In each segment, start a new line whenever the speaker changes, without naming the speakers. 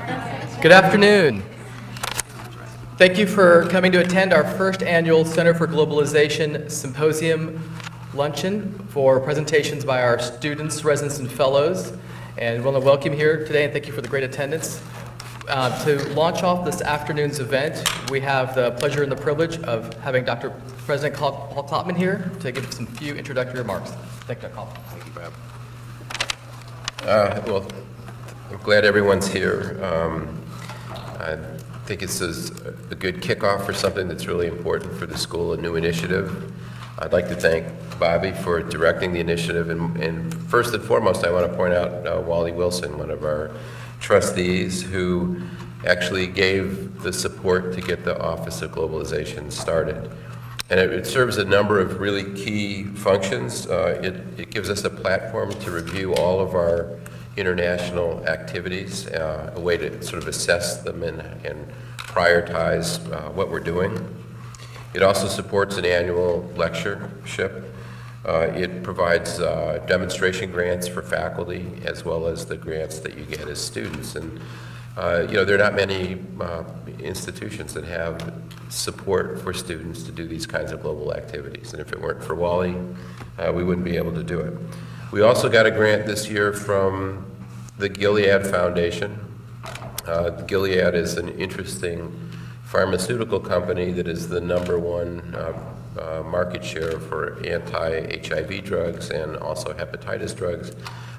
Good afternoon. Thank you for coming to attend our first annual Center for Globalization Symposium Luncheon for presentations by our students, residents, and fellows. And we want to welcome you here today and thank you for the great attendance. To launch off this afternoon's event, we have the pleasure and the privilege of having Dr. President Paul Klopman here to give some few introductory remarks. Thank you, Dr. Klopman.
Thank you, Bob. Well, I'm glad everyone's here. I think it's a good kickoff for something that's really important for the school, a new initiative. I'd like to thank Bobby for directing the initiative, and first and foremost, I want to point out Wally Wilson, one of our trustees, who actually gave the support to get the Office of Globalization started. And it serves a number of really key functions. It gives us a platform to review all of our international activities, a way to sort of assess them and prioritize what we're doing. It also supports an annual lectureship. It provides demonstration grants for faculty as well as the grants that you get as students. And you know, there are not many institutions that have support for students to do these kinds of global activities. And if it weren't for Wally, we wouldn't be able to do it. We also got a grant this year from the Gilead Foundation. Gilead is an interesting pharmaceutical company that is the #1 market share for anti-HIV drugs and also hepatitis drugs.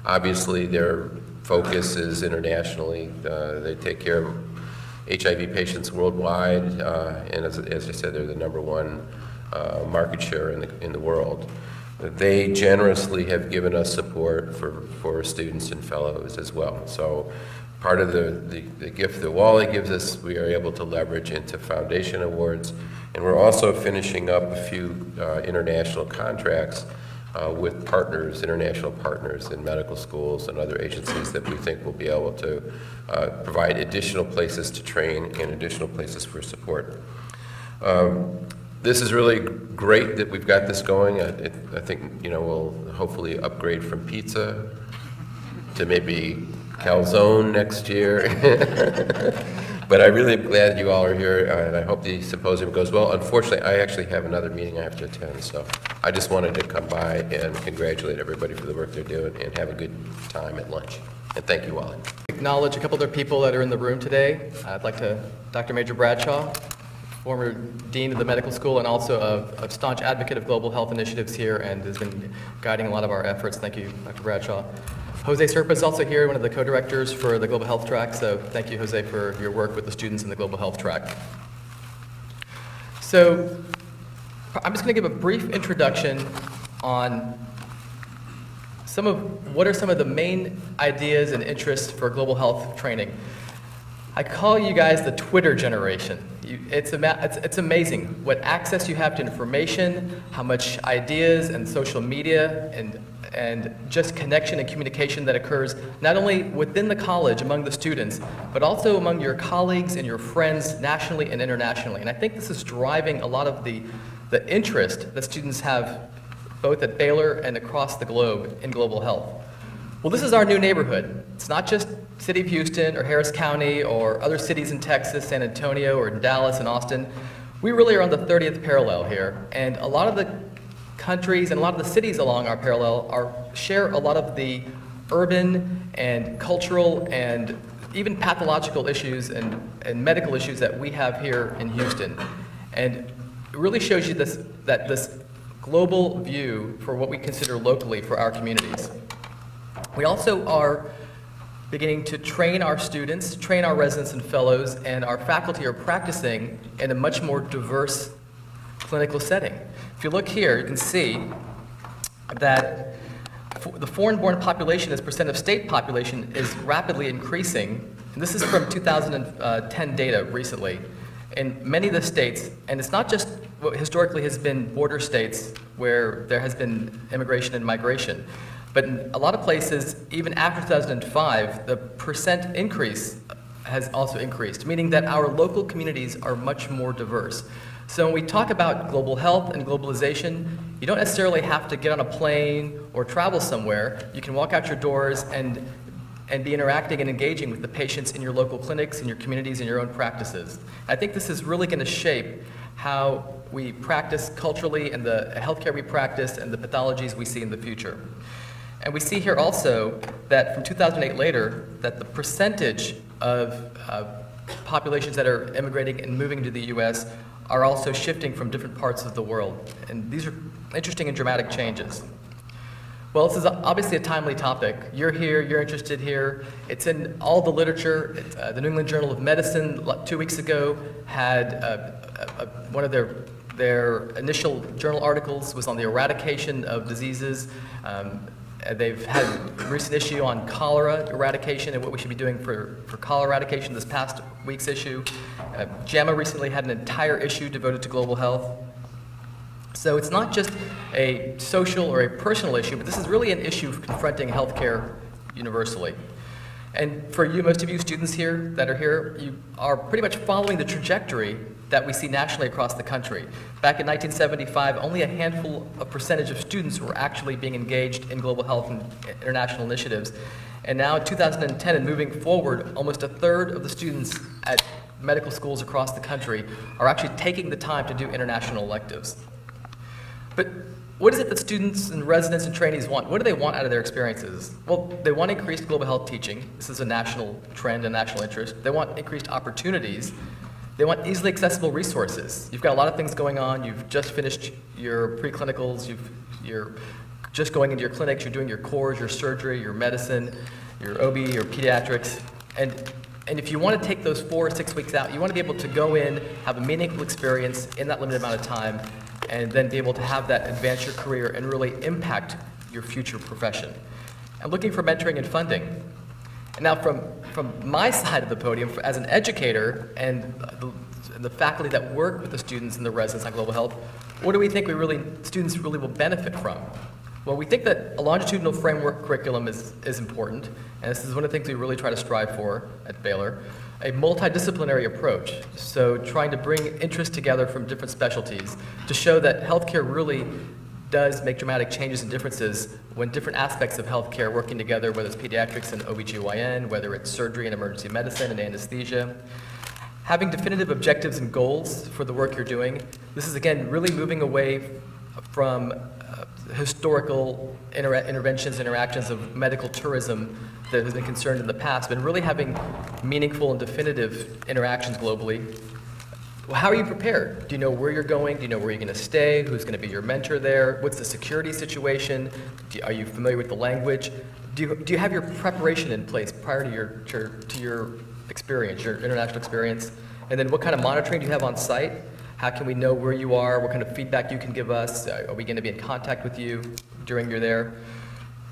Obviously, their focus is internationally. They take care of HIV patients worldwide, and as I said, they're the #1 market share in the world. They generously have given us support for students and fellows as well. So part of the gift that Wally gives us, we are able to leverage into foundation awards, and we're also finishing up a few international contracts with partners, international partners in medical schools and other agencies that we think will be able to provide additional places to train and additional places for support. This is really great that we've got this going. I think, you know, we'll hopefully upgrade from pizza to maybe calzone next year. But I really am glad you all are here, and I hope the symposium goes well. Unfortunately, I actually have another meeting I have to attend, so I just wanted to come by and congratulate everybody for the work they're doing and have a good time at lunch. And thank you, Wally.
Acknowledge a couple other people that are in the room today. I'd like to, Dr. Major Bradshaw, former dean of the medical school and also a staunch advocate of global health initiatives here and has been guiding a lot of our efforts. Thank you, Dr. Bradshaw. Jose Serpa is also here, one of the co-directors for the Global Health Track, so thank you, Jose, for your work with the students in the Global Health Track. So I'm just going to give a brief introduction on what are some of the main ideas and interests for global health training. I call you guys the Twitter generation. It's amazing what access you have to information, how much ideas and social media and just connection and communication that occurs not only within the college among the students, but also among your colleagues and your friends nationally and internationally. And I think this is driving a lot of the interest that students have both at Baylor and across the globe in global health. Well, this is our new neighborhood. It's not just City of Houston or Harris County or other cities in Texas, San Antonio or in Dallas and Austin. We really are on the 30th parallel here, and a lot of the countries and a lot of the cities along our parallel share a lot of the urban and cultural and even pathological issues and medical issues that we have here in Houston. And it really shows you this global view for what we consider locally for our communities. We also are beginning to train our students, train our residents and fellows, and our faculty are practicing in a much more diverse clinical setting. If you look here, you can see that the foreign-born population as percent of state population is rapidly increasing, and this is from 2010 data recently. In many of the states, and it's not just what historically has been border states where there has been immigration and migration, but in a lot of places, even after 2005, the percent increase has also increased, meaning that our local communities are much more diverse. So when we talk about global health and globalization, you don't necessarily have to get on a plane or travel somewhere. You can walk out your doors and and be interacting and engaging with the patients in your local clinics, in your communities, in your own practices. I think this is really going to shape how we practice culturally and the healthcare we practice and the pathologies we see in the future. And we see here also that from 2008 later, that the percentage of populations that are immigrating and moving to the US are also shifting from different parts of the world. And these are interesting and dramatic changes. Well, this is obviously a timely topic. You're here, you're interested here. It's in all the literature. The New England Journal of Medicine 2 weeks ago had one of their initial journal articles was on the eradication of diseases. They've had a recent issue on cholera eradication and what we should be doing for cholera eradication this past week's issue. JAMA recently had an entire issue devoted to global health. So it's not just a social or a personal issue, but this is really an issue confronting healthcare universally. And for you, most of you students here that are here, you are pretty much following the trajectory that we see nationally across the country. Back in 1975, only a handful of percentage of students were actually being engaged in global health and international initiatives. And now in 2010 and moving forward, almost a third of the students at medical schools across the country are actually taking the time to do international electives. But what is it that students and residents and trainees want? What do they want out of their experiences? Well, they want increased global health teaching. This is a national trend and national interest. They want increased opportunities. They want easily accessible resources. You've got a lot of things going on. You've just finished your preclinicals. You're just going into your clinics. You're doing your cores, your surgery, your medicine, your OB, your pediatrics. And if you want to take those 4 or 6 weeks out, you want to be able to go in, have a meaningful experience in that limited amount of time, and then be able to have that advance your career and really impact your future profession. I'm looking for mentoring and funding. And now from my side of the podium, as an educator and the faculty that work with the students and the residents on global health, what do we think students really will benefit from? Well, we think that a longitudinal framework curriculum is important, and this is one of the things we really try to strive for at Baylor. A multidisciplinary approach, so trying to bring interests together from different specialties to show that healthcare really does make dramatic changes and differences when different aspects of healthcare working together, whether it's pediatrics and OBGYN, whether it's surgery and emergency medicine and anesthesia. Having definitive objectives and goals for the work you're doing. This is, again, really moving away from historical interventions, interactions of medical tourism that has been concerned in the past, but really having meaningful and definitive interactions globally. Well, how are you prepared? Do you know where you're going? Do you know where you're going to stay? Who's going to be your mentor there? What's the security situation? Are you familiar with the language? Do you have your preparation in place prior to your experience, your international experience? And then what kind of monitoring do you have on site? How can we know where you are? What kind of feedback you can give us? Are we going to be in contact with you during you're there?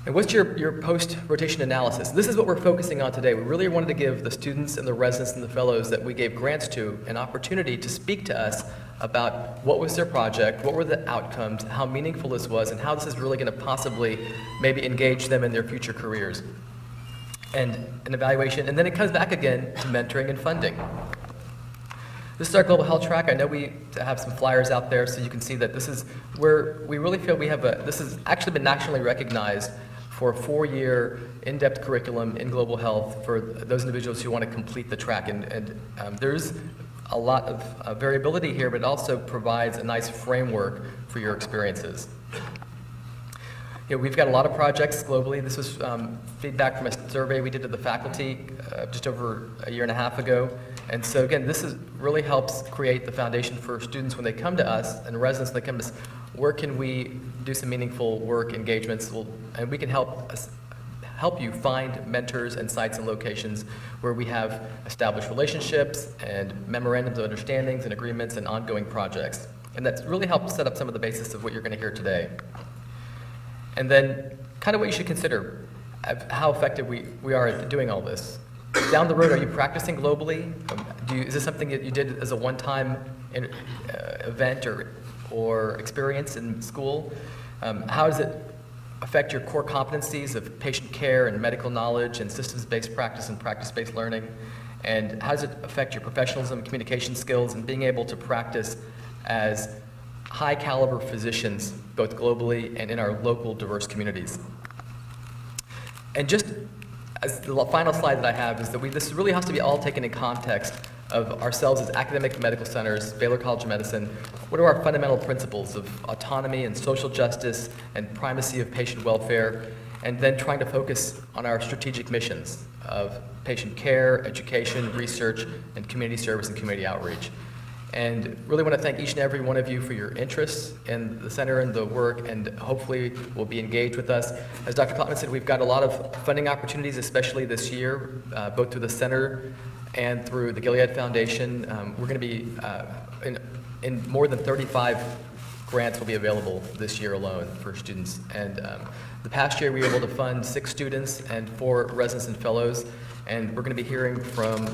And what's your post-rotation analysis? This is what we're focusing on today. We really wanted to give the students and the residents and the fellows that we gave grants to an opportunity to speak to us about what was their project, what were the outcomes, how meaningful this was, and how this is really going to possibly maybe engage them in their future careers. And an evaluation, and then it comes back again to mentoring and funding. This is our global health track. I know we have some flyers out there so you can see that this is where we really feel we have this has actually been nationally recognized for a 4-year in-depth curriculum in global health for those individuals who want to complete the track. And there's a lot of variability here, but it also provides a nice framework for your experiences. You know, we've got a lot of projects globally. This was feedback from a survey we did to the faculty just over a year and a half ago. And so again, this really helps create the foundation for students when they come to us and residents when they come to us. Where can we do some meaningful work engagements? And we can help you find mentors and sites and locations where we have established relationships and memorandums of understandings and agreements and ongoing projects. And that's really helped set up some of the basis of what you're going to hear today. And then kind of what you should consider, how effective we are at doing all this. Down the road, are you practicing globally? Is this something that you did as a one-time event or experience in school? How does it affect your core competencies of patient care and medical knowledge and systems-based practice and practice-based learning? And how does it affect your professionalism, communication skills, and being able to practice as high-caliber physicians, both globally and in our local diverse communities? And just as the final slide that I have is that this really has to be all taken in context of ourselves as academic medical centers, Baylor College of Medicine. What are our fundamental principles of autonomy and social justice and primacy of patient welfare, and then trying to focus on our strategic missions of patient care, education, research, and community service and community outreach. And really want to thank each and every one of you for your interest in the center and the work, and hopefully will be engaged with us. As Dr. Klotman said, we've got a lot of funding opportunities, especially this year, both through the center and through the Gilead Foundation. We're going to be in more than 35 grants will be available this year alone for students. And the past year we were able to fund 6 students and 4 residents and fellows, and we're going to be hearing from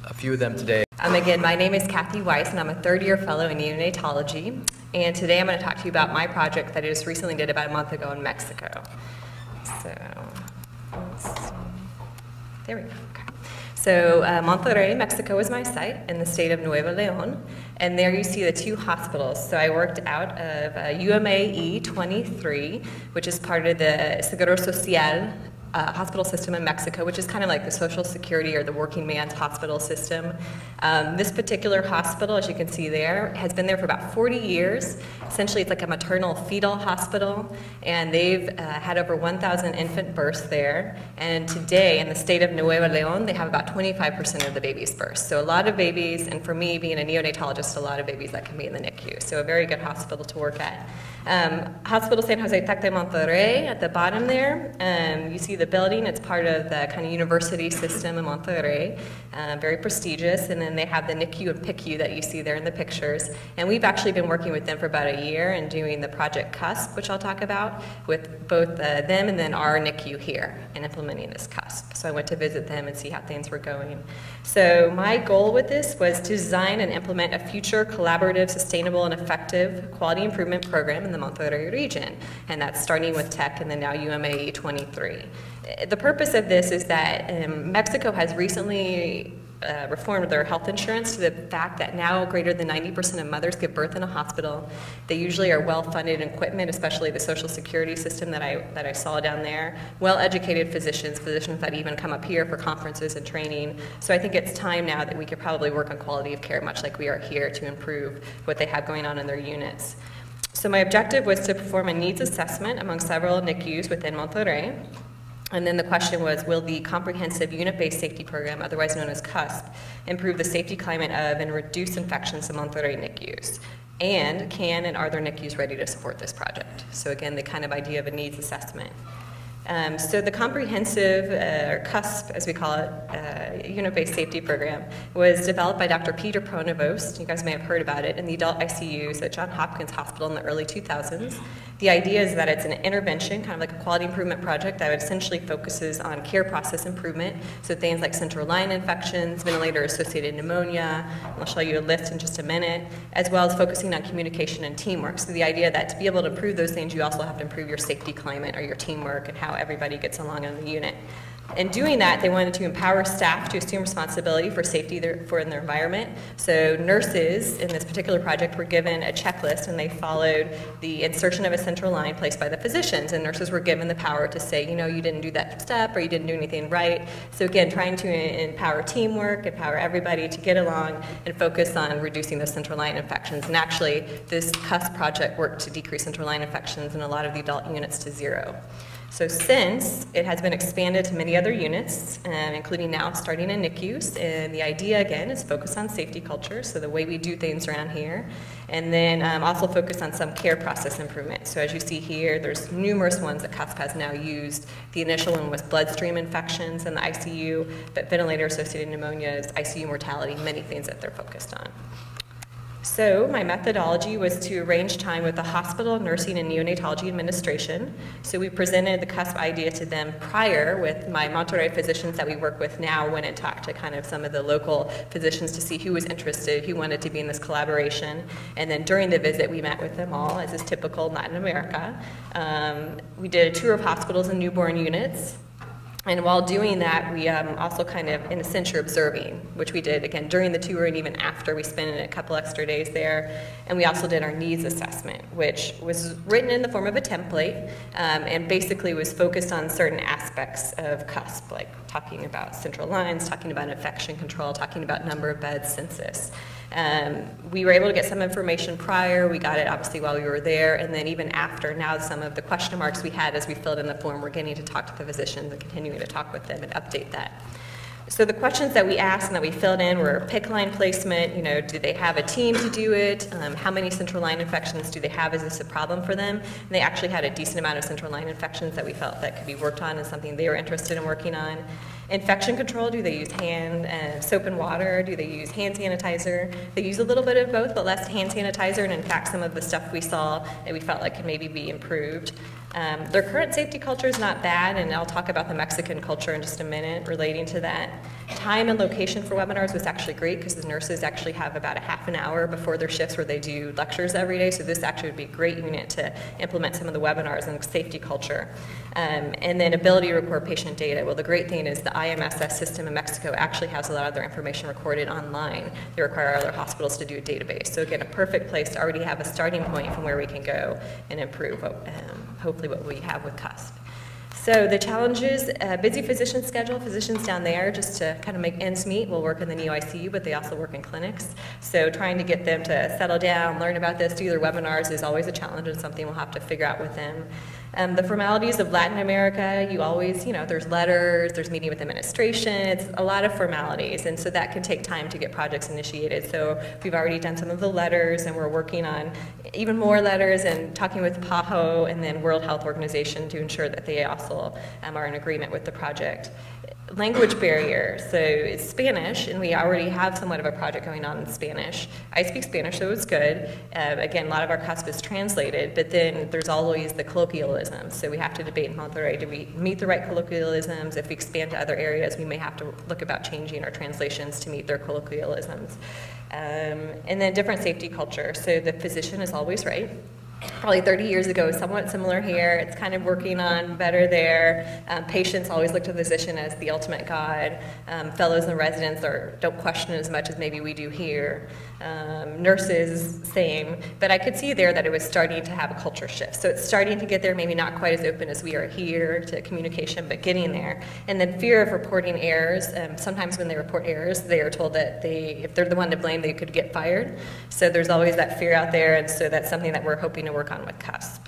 a few of them today.
Again, my name is Kathy Weiss, and I'm a third-year fellow in neonatology. And today I'm going to talk to you about my project that I just recently did about a month ago in Mexico. So, let's see. There we go. Okay. So, Monterrey, Mexico is my site in the state of Nuevo León. And there you see the 2 hospitals. So I worked out of UMAE 23, which is part of the Seguro Social hospital system in Mexico, which is kind of like the Social Security or the working man's hospital system. This particular hospital, as you can see there, has been there for about 40 years. Essentially, it's like a maternal fetal hospital, and they've had over 1,000 infant births there. And today, in the state of Nuevo León, they have about 25% of the babies births. So a lot of babies, and for me, being a neonatologist, a lot of babies that can be in the NICU. So a very good hospital to work at. Hospital San Jose Tec de Monterrey at the bottom there. You see the building. It's part of the kind of university system in Monterrey. Very prestigious. And then they have the NICU and PICU that you see there in the pictures. And we've actually been working with them for about a year and doing the Project CUSP, which I'll talk about, with both them and then our NICU here and implementing this CUSP. So I went to visit them and see how things were going. So my goal with this was to design and implement a future collaborative, sustainable, and effective quality improvement program in the Monterrey region. And that's starting with TEC and then now UMAE 23. The purpose of this is that Mexico has recently reformed their health insurance to the fact that now greater than 90% of mothers give birth in a hospital. They usually are well-funded in equipment, especially the Social Security system that I saw down there. Well-educated physicians that even come up here for conferences and training. So I think it's time now that we could probably work on quality of care, much like we are here, to improve what they have going on in their units. So my objective was to perform a needs assessment among several NICUs within Monterrey. And then the question was, will the comprehensive unit-based safety program, otherwise known as CUSP, improve the safety climate of and reduce infections in Monterrey NICUs? And can and are their NICUs ready to support this project? So again, the kind of idea of a needs assessment. So the comprehensive, or CUSP as we call it, unit-based safety program, was developed by Dr. Peter Pronovost. You guys may have heard about it in the adult ICUs at Johns Hopkins Hospital in the early 2000s. The idea is that it's an intervention, kind of like a quality improvement project that essentially focuses on care process improvement. So things like central line infections, ventilator-associated pneumonia, and I'll show you a list in just a minute, as well as focusing on communication and teamwork. So the idea that to be able to improve those things, you also have to improve your safety climate or your teamwork and how everybody gets along in the unit. In doing that, they wanted to empower staff to assume responsibility for safety in their environment. So nurses in this particular project were given a checklist, and they followed the insertion of a central line placed by the physicians, and nurses were given the power to say, you know, you didn't do that step or you didn't do anything right. So again, trying to empower teamwork, empower everybody to get along and focus on reducing those central line infections. And actually, this CUSP project worked to decrease central line infections in a lot of the adult units to 0. So since, it has been expanded to many other units, including now starting in NICUs, and the idea again is focus on safety culture, so the way we do things around here, and then also focus on some care process improvement. So as you see here, there's numerous ones that CUSP has now used. The initial one was bloodstream infections in the ICU, but ventilator-associated pneumonias, ICU mortality, many things that they're focused on. So my methodology was to arrange time with the hospital, nursing, and neonatology administration. So we presented the CUSP idea to them prior with my Monterrey physicians that we work with now, went and talked to kind of some of the local physicians to see who was interested, who wanted to be in this collaboration. And then during the visit, we met with them all, as is typical in Latin America. We did a tour of hospitals and newborn units. And while doing that, we also kind of, in a sense, you're observing, which we did, again, during the tour and even after. We spent a couple extra days there. And we also did our needs assessment, which was written in the form of a template and basically was focused on certain aspects of CUSP, like talking about central lines, talking about infection control, talking about number of beds, census. We were able to get some information prior. We got it obviously while we were there, and then even after. Now some of the question marks we had as we filled in the form, we're getting to talk to the physicians and continuing to talk with them and update that. So the questions that we asked and that we filled in were PICC line placement, you know, do they have a team to do it? How many central line infections do they have? Is this a problem for them? And they actually had a decent amount of central line infections that we felt that could be worked on and something they were interested in working on. Infection control, do they use soap and water? Do they use hand sanitizer? They use a little bit of both, but less hand sanitizer, and in fact some of the stuff we saw that we felt like could maybe be improved. Their current safety culture is not bad, and I'll talk about the Mexican culture in just a minute relating to that. Time and location for webinars was actually great because the nurses actually have about a half an hour before their shifts where they do lectures every day, so this actually would be a great unit to implement some of the webinars and safety culture. And then ability to record patient data. Well, the great thing is the IMSS system in Mexico actually has a lot of their information recorded online. They require other hospitals to do a database. So again, a perfect place to already have a starting point from where we can go and improve hopefully what we have with CUSP. So the challenges, busy physician schedule, physicians down there just to kind of make ends meet will work in the NEO-ICU, but they also work in clinics. So trying to get them to settle down, learn about this, do their webinars is always a challenge and something we'll have to figure out with them. The formalities of Latin America, you always, you know, there's letters, there's meeting with administration, it's a lot of formalities, and so that can take time to get projects initiated. So we've already done some of the letters, and we're working on even more letters and talking with PAHO and then World Health Organization to ensure that they also are in agreement with the project. Language barrier, so it's Spanish, and we already have somewhat of a project going on in Spanish. I speak Spanish, so it's good. Again, a lot of our CUSP is translated, but then there's always the colloquialisms, so we have to debate in Monterrey, do we meet the right colloquialisms? If we expand to other areas, we may have to look about changing our translations to meet their colloquialisms. And then different safety culture, so the physician is always right. Probably 30 years ago, somewhat similar here. It's kind of working on better there. Patients always look to the physician as the ultimate god. Fellows and residents don't question as much as maybe we do here. Nurses, same. But I could see there that it was starting to have a culture shift. So it's starting to get there, maybe not quite as open as we are here to communication, but getting there. And then fear of reporting errors. Sometimes when they report errors, they are told that if they're the one to blame, they could get fired. So there's always that fear out there, and so that's something that we're hoping to work on with CUSP.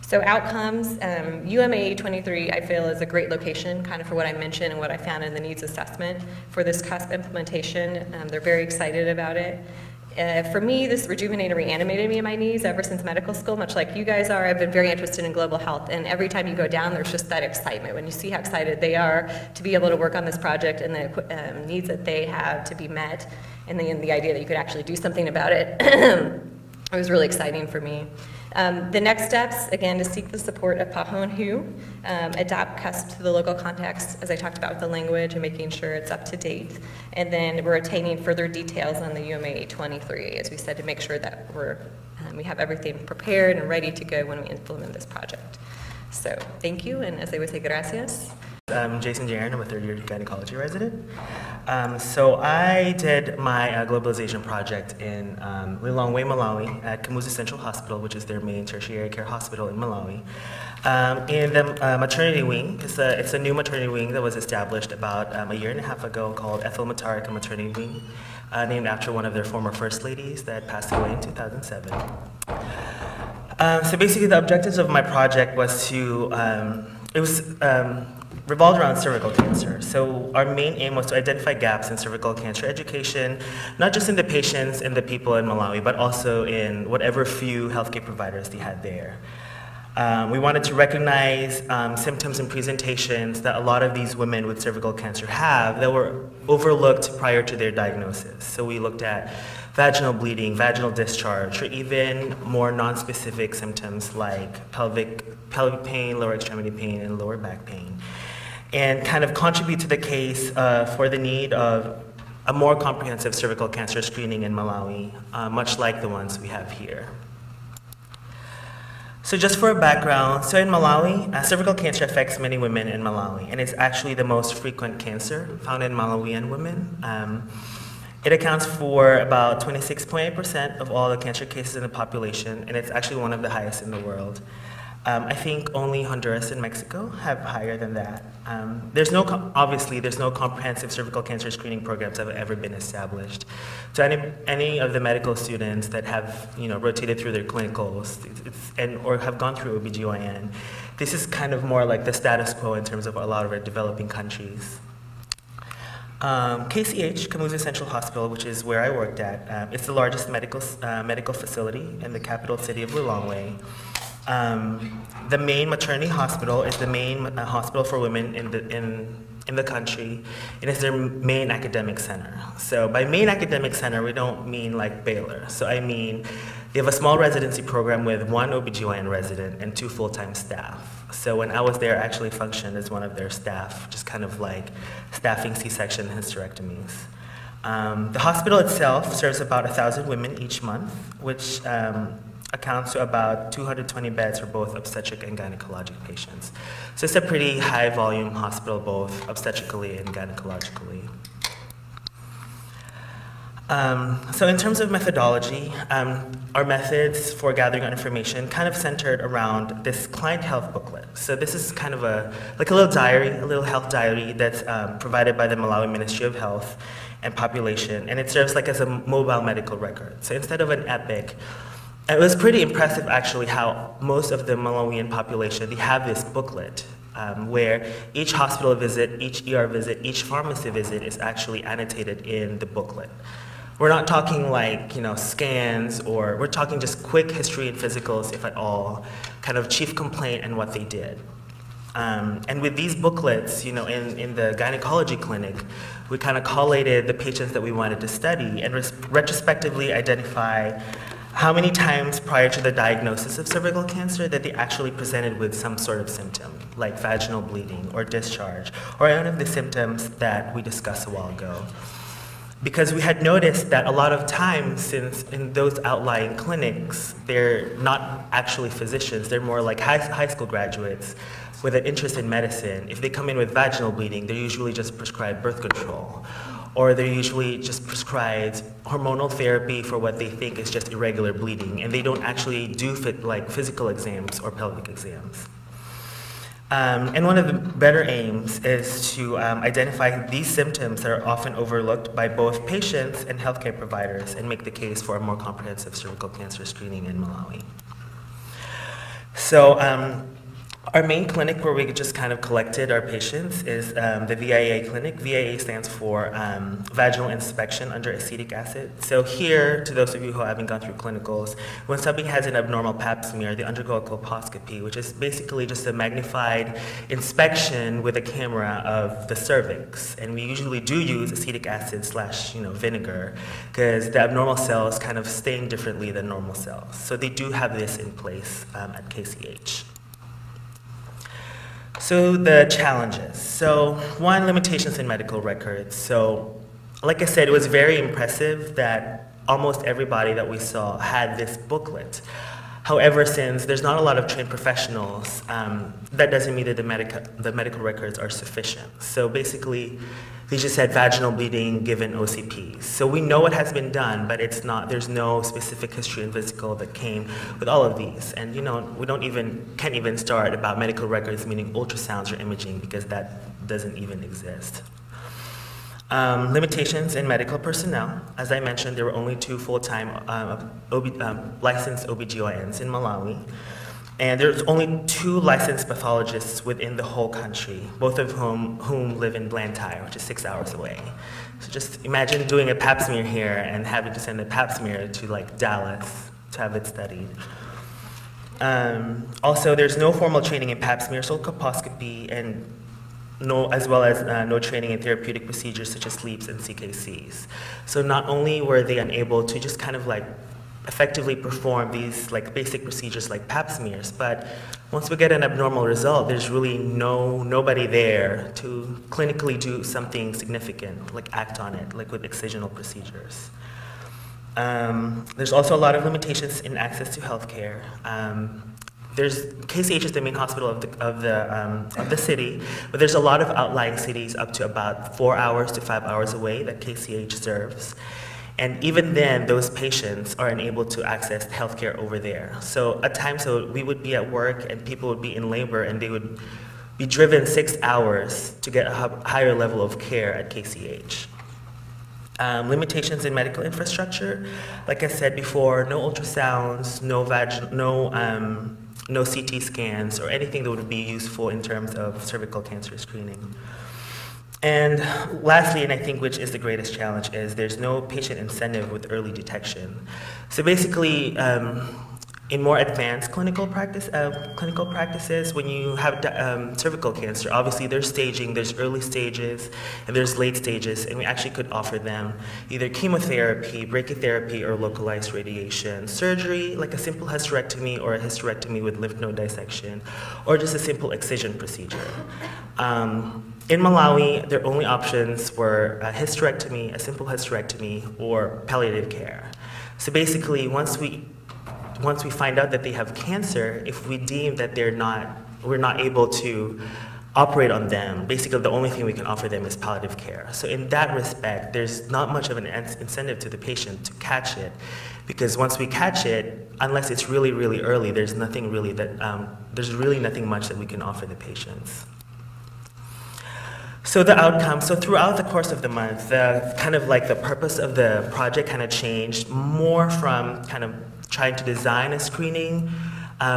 So outcomes, UMA 23 I feel is a great location kind of for what I mentioned and what I found in the needs assessment for this CUSP implementation. They're very excited about it. For me, this rejuvenated, reanimated me in my knees ever since medical school, much like you guys are. I've been very interested in global health, and every time you go down, there's just that excitement. When you see how excited they are to be able to work on this project and the needs that they have to be met, and the idea that you could actually do something about it, it was really exciting for me. The next steps, again, to seek the support of PAHO and WHO, adapt CUSP to the local context, as I talked about with the language and making sure it's up to date. And then we're attaining further details on the UMA 23, as we said, to make sure that we have everything prepared and ready to go when we implement this project. So thank you, and as I would say, gracias.
I'm Jason Jaron. I'm a third-year gynecology resident. So I did my globalization project in Lilongwe, Malawi, at Kamuzu Central Hospital, which is their main tertiary care hospital in Malawi. In the maternity wing, it's a new maternity wing that was established about a year and a half ago called Ethel Mutarika Maternity Wing, named after one of their former first ladies that passed away in 2007. So basically the objectives of my project was to, revolved around cervical cancer. So our main aim was to identify gaps in cervical cancer education, not just in the patients and the people in Malawi, but also in whatever few healthcare providers they had there. We wanted to recognize symptoms and presentations that a lot of these women with cervical cancer have that were overlooked prior to their diagnosis. So we looked at vaginal bleeding, vaginal discharge, or even more non-specific symptoms like pelvic pain, lower extremity pain, and lower back pain, and kind of contribute to the case for the need of a more comprehensive cervical cancer screening in Malawi, much like the ones we have here. So just for a background, so in Malawi, cervical cancer affects many women in Malawi, and it's actually the most frequent cancer found in Malawian women. It accounts for about 26.8% of all the cancer cases in the population, and it's actually one of the highest in the world. I think only Honduras and Mexico have higher than that. Obviously, there's no comprehensive cervical cancer screening programs that have ever been established. So any of the medical students that have rotated through their clinicals or have gone through OBGYN, this is kind of more like the status quo in terms of a lot of our developing countries. KCH, Kamuzu Central Hospital, which is where I worked at, it's the largest medical facility in the capital city of Lilongwe. The main maternity hospital is the main hospital for women in the country, and it's their main academic center. So by main academic center, we don't mean like Baylor. So I mean, they have a small residency program with 1 OBGYN resident and 2 full-time staff. So when I was there, I actually functioned as one of their staff, just kind of like staffing C-section and hysterectomies. The hospital itself serves about 1,000 women each month, which accounts to about 220 beds for both obstetric and gynecologic patients. So it's a pretty high volume hospital, both obstetrically and gynecologically. So in terms of methodology, our methods for gathering information kind of centered around this client health booklet. So this is kind of like a little diary, a little health diary that's provided by the Malawi Ministry of Health and Population, and it serves like as a mobile medical record. So instead of an epic, it was pretty impressive actually how most of the Malawian population, they have this booklet where each hospital visit, each ER visit, each pharmacy visit is actually annotated in the booklet. We're not talking like, scans, or we're talking just quick history and physicals, if at all, kind of chief complaint and what they did. And with these booklets, in the gynecology clinic, we kind of collated the patients that we wanted to study and retrospectively identify how many times prior to the diagnosis of cervical cancer that they actually presented with some sort of symptom, like vaginal bleeding or discharge, or any of the symptoms that we discussed a while ago. Because we had noticed that a lot of times, since in those outlying clinics, they're not actually physicians, they're more like high school graduates with an interest in medicine. If they come in with vaginal bleeding, they're usually just prescribed birth control, or they're usually just prescribed hormonal therapy for what they think is just irregular bleeding, and they don't actually do physical exams or pelvic exams. And one of the better aims is to identify these symptoms that are often overlooked by both patients and healthcare providers and make the case for a more comprehensive cervical cancer screening in Malawi. So our main clinic where we just kind of collected our patients is the VIA clinic. VIA stands for vaginal inspection under acetic acid. So here, to those of you who haven't gone through clinicals, when somebody has an abnormal pap smear, they undergo a colposcopy, which is basically just a magnified inspection with a camera of the cervix. And we usually do use acetic acid / vinegar, because the abnormal cells kind of stain differently than normal cells. So they do have this in place at KCH. So the challenges. So one, limitations in medical records. So like I said, it was very impressive that almost everybody that we saw had this booklet. However, since there's not a lot of trained professionals, that doesn't mean that the medical records are sufficient. So basically, they just said vaginal bleeding given OCPs. So we know what has been done, but there's no specific history and physical that came with all of these. And we can't even start about medical records, meaning ultrasounds or imaging, because that doesn't even exist. Limitations in medical personnel. As I mentioned, there were only 2 full-time licensed OBGYNs in Malawi. And there's only 2 licensed pathologists within the whole country, both of whom live in Blantyre, which is 6 hours away. So just imagine doing a pap smear here and having to send a pap smear to Dallas to have it studied. Also, there's no formal training in pap smear, colposcopy, and as well as no training in therapeutic procedures such as sleeps and CKCs. So not only were they unable to just kind of effectively perform these basic procedures like pap smears, but once we get an abnormal result, there's really nobody there to clinically do something significant, act on it, with excisional procedures. There's also a lot of limitations in access to healthcare. KCH is the main hospital of the city, but there's a lot of outlying cities up to about 4 hours to 5 hours away that KCH serves. And even then, those patients are unable to access healthcare over there. So at times, we would be at work and people would be in labor and they would be driven 6 hours to get a higher level of care at KCH. Limitations in medical infrastructure, like I said before, no ultrasounds, no CT scans, or anything that would be useful in terms of cervical cancer screening. And lastly, and I think which is the greatest challenge, is there's no patient incentive with early detection. So basically, in more advanced clinical practices, when you have cervical cancer, obviously there's staging, there's early stages, and there's late stages, and we actually could offer them either chemotherapy, brachytherapy, or localized radiation, surgery, like a simple hysterectomy or a hysterectomy with lymph node dissection, or just a simple excision procedure. In Malawi, their only options were a hysterectomy, a simple hysterectomy, or palliative care. So basically, once we find out that they have cancer, if we deem that we're not able to operate on them, basically the only thing we can offer them is palliative care. So in that respect, there's not much of an incentive to the patient to catch it, because once we catch it, unless it's really, really early, there's nothing really there's really nothing much that we can offer the patients. So the outcome, so throughout the course of the month, the purpose of the project kind of changed more from kind of trying to design a screening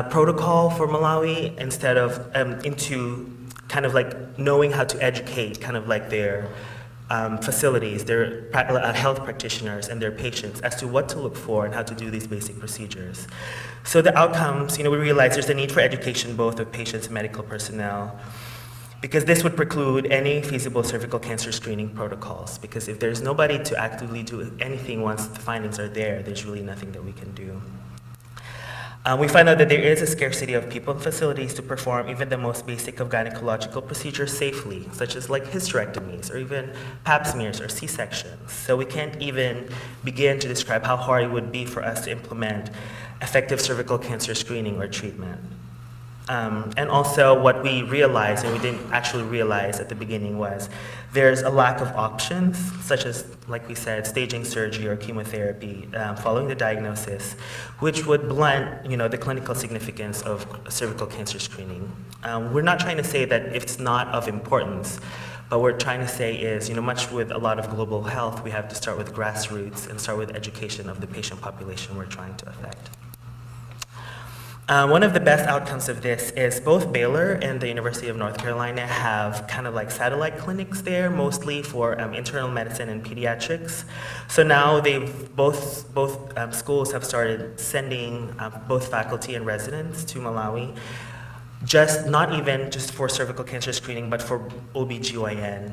protocol for Malawi instead of into kind of like knowing how to educate kind of like their facilities, their health practitioners and their patients as to what to look for and how to do these basic procedures. So the outcomes, we realized there's a need for education both of patients and medical personnel, because this would preclude any feasible cervical cancer screening protocols, because if there's nobody to actively do anything once the findings are there, there's really nothing that we can do. We find out that there is a scarcity of people and facilities to perform even the most basic of gynecological procedures safely, such as like hysterectomies or even pap smears or C-sections. So we can't even begin to describe how hard it would be for us to implement effective cervical cancer screening or treatment. And also what we realized, and we didn't actually realize at the beginning, was there's a lack of options, such as, like we said, staging surgery or chemotherapy following the diagnosis, which would blunt the clinical significance of cervical cancer screening. We're not trying to say that it's not of importance, but what we're trying to say is, much with a lot of global health, we have to start with grassroots and start with education of the patient population we're trying to affect. One of the best outcomes of this is both Baylor and the University of North Carolina have kind of like satellite clinics there, mostly for internal medicine and pediatrics. So now both schools have started sending both faculty and residents to Malawi, not even just for cervical cancer screening, but for OBGYN.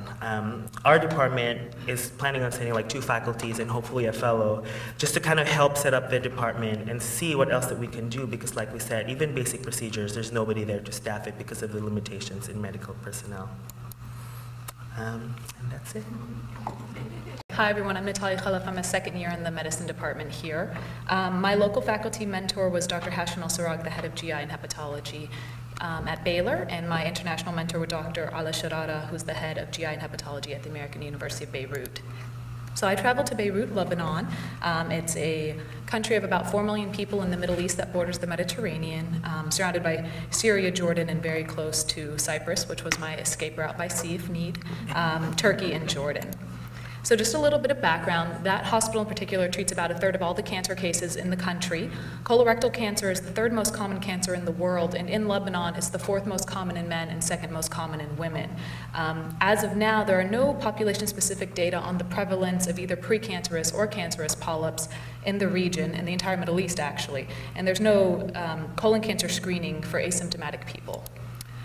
Our department is planning on sending like 2 faculties and hopefully a fellow, just to kind of help set up the department and see what else that we can do, because like we said, even basic procedures, there's nobody there to staff it because of the limitations in medical personnel. And that's it.
Hi everyone, I'm Natalia Khalaf. I'm a second year in the medicine department here. My local faculty mentor was Dr. Hashim El-Sarag, the head of GI and hepatology at Baylor, and my international mentor was Dr. Ala Sharara, who's the head of GI and hepatology at the American University of Beirut. So I traveled to Beirut, Lebanon. It's a country of about 4 million people in the Middle East that borders the Mediterranean, surrounded by Syria, Jordan, and very close to Cyprus, which was my escape route by sea if need, Turkey, and Jordan. So just a little bit of background, that hospital in particular treats about 1/3 of all the cancer cases in the country. Colorectal cancer is the 3rd most common cancer in the world, and in Lebanon it's the 4th most common in men and 2nd most common in women. As of now, there are no population-specific data on the prevalence of either precancerous or cancerous polyps in the region, in the entire Middle East actually, and there's no colon cancer screening for asymptomatic people.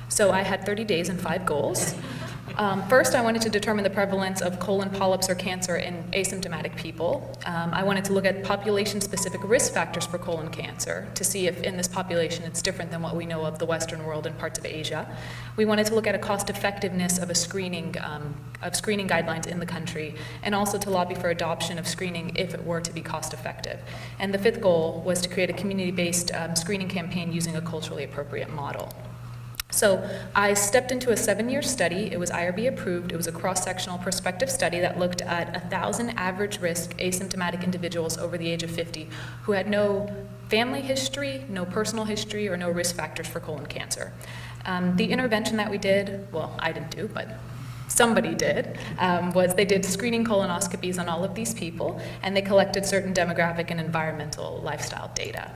So I had 30 days and 5 goals. First, I wanted to determine the prevalence of colon polyps or cancer in asymptomatic people. I wanted to look at population-specific risk factors for colon cancer to see if in this population it's different than what we know of the Western world and parts of Asia. We wanted to look at a cost-effectiveness of screening guidelines in the country, and also to lobby for adoption of screening if it were to be cost-effective. And the fifth goal was to create a community-based screening campaign using a culturally appropriate model. So I stepped into a 7-year study. It was IRB approved. It was a cross-sectional prospective study that looked at 1,000 average risk asymptomatic individuals over the age of 50 who had no family history, no personal history, or no risk factors for colon cancer. The intervention that we did, well, I didn't do, but somebody did, was they did screening colonoscopies on all of these people, and they collected certain demographic and environmental lifestyle data.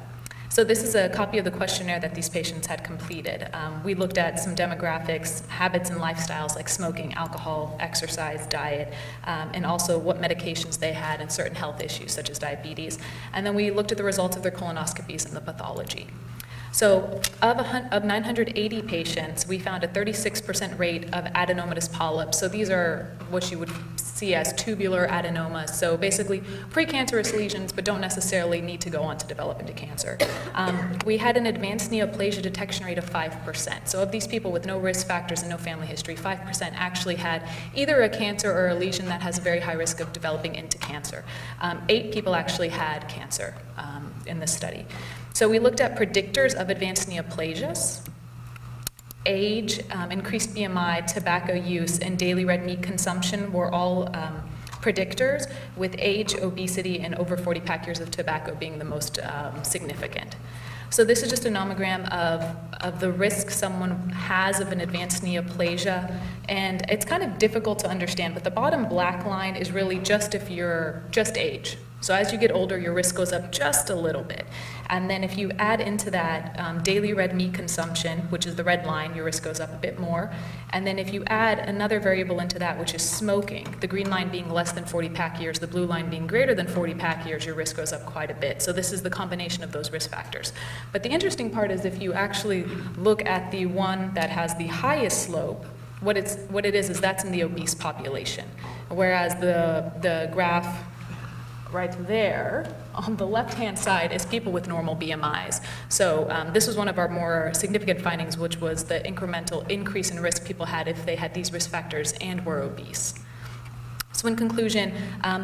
So this is a copy of the questionnaire that these patients had completed. We looked at some demographics, habits and lifestyles like smoking, alcohol, exercise, diet, and also what medications they had and certain health issues such as diabetes. And then we looked at the results of their colonoscopies and the pathology. So of 980 patients, we found a 36% rate of adenomatous polyps. So these are what you would see as tubular adenomas. So basically precancerous lesions, but don't necessarily need to go on to develop into cancer. We had an advanced neoplasia detection rate of 5%. So of these people with no risk factors and no family history, 5% actually had either a cancer or a lesion that has a very high risk of developing into cancer. 8 people actually had cancer in this study. So we looked at predictors of advanced neoplasias. Age, increased BMI, tobacco use, and daily red meat consumption were all predictors, with age, obesity, and over 40 pack years of tobacco being the most significant. So this is just a nomogram of the risk someone has of an advanced neoplasia, and it's kind of difficult to understand, but the bottom black line is really just if you're just age. So as you get older, your risk goes up just a little bit. And then if you add into that daily red meat consumption, which is the red line, your risk goes up a bit more. And then if you add another variable into that, which is smoking, the green line being less than 40 pack years, the blue line being greater than 40 pack years, your risk goes up quite a bit. So this is the combination of those risk factors. But the interesting part is if you actually look at the one that has the highest slope, what it is that's in the obese population. Whereas the graph right there on the left-hand side is people with normal BMIs. So this was one of our more significant findings, which was the incremental increase in risk people had if they had these risk factors and were obese. So in conclusion,